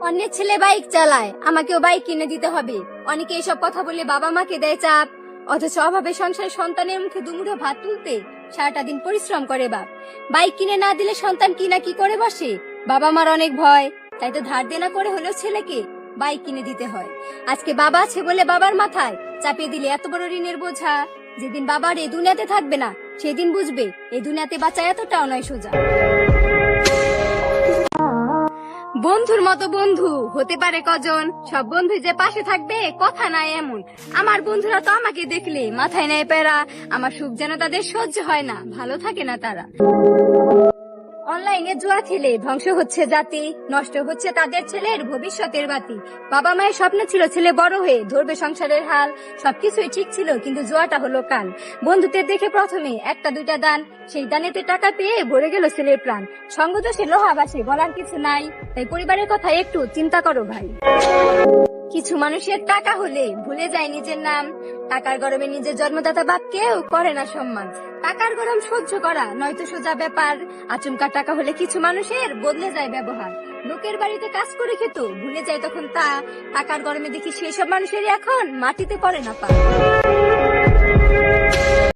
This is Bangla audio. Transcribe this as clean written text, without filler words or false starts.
অন্যের ছেলে বাইক চালায়, আমাকেও বাইক কিনে দিতে হবে। অনেকে এসব কথা বলে বাবা মাকে দেয় চাপ, অথচ অভাবে সংসারে সন্তানের মুখে দুমুঠো ভাত তুলতে সারাটা দিন পরিশ্রম করে বাপ। বাইক কিনে না দিলে সন্তান কি না কি করে বসে, বাবা মার অনেক ভয়, তাই তো ধার দেনা করে হলেও ছেলেকে বাইক কিনে দিতে হয়। আজকে বাবা আছে বলে বাবার মাথায় চাপিয়ে দিলে এত বড় ঋণের বোঝা। যেদিন বাবার এই দুনিয়াতে থাকবে না, সেদিন বুঝবে এই দুনিয়াতে বাঁচা এতটাও নয় সোজা। বন্ধুর মতো বন্ধু হতে পারে কজন, সব বন্ধু যে পাশে থাকবে কথা নাই এমন। আমার বন্ধুরা তো আমাকে দেখলে মাথায় নেয় প্যারা, আমার সুখ যেন তাদের সহ্য হয় না, ভালো থাকে না তারা। অনলাইনে জুয়া খেলে ধ্বংস হচ্ছে জাতি, নষ্ট হচ্ছে তাদের ছেলের ভবিষ্যতের বাতি। বাবা মায়ের স্বপ্ন ছিল ছেলে বড় হয়ে ধরবে সংসারের হাল, সবকিছুই ঠিক ছিল কিন্তু জুয়াটা হলো কাল। বন্ধুদের দেখে প্রথমে একটা দুইটা দান, সেই দানেতে টাকা পেয়ে ভরে গেল ছেলের প্রাণ। সঙ্গ দোষে লোহা বাসে, বলার কিছু নাই, তাই পরিবারের কথা একটু চিন্তা করো ভাই। কিছু মানুষের টাকা হলে ভুলে যায় নিজের নাম, টাকার গরমে নিজের জন্মদাতা বাপকেও করে না সম্মান। টাকার গরম সহ্য করা নয়তো সোজা ব্যাপার, আচমকা টাকা হলে কিছু মানুষের বদলে যায় ব্যবহার। লোকের বাড়িতে কাজ করে খেত ভুলে যায় তখন তা, টাকার গরমে দেখি সেই সব মানুষেরই এখন মাটিতে পড়ে না পা।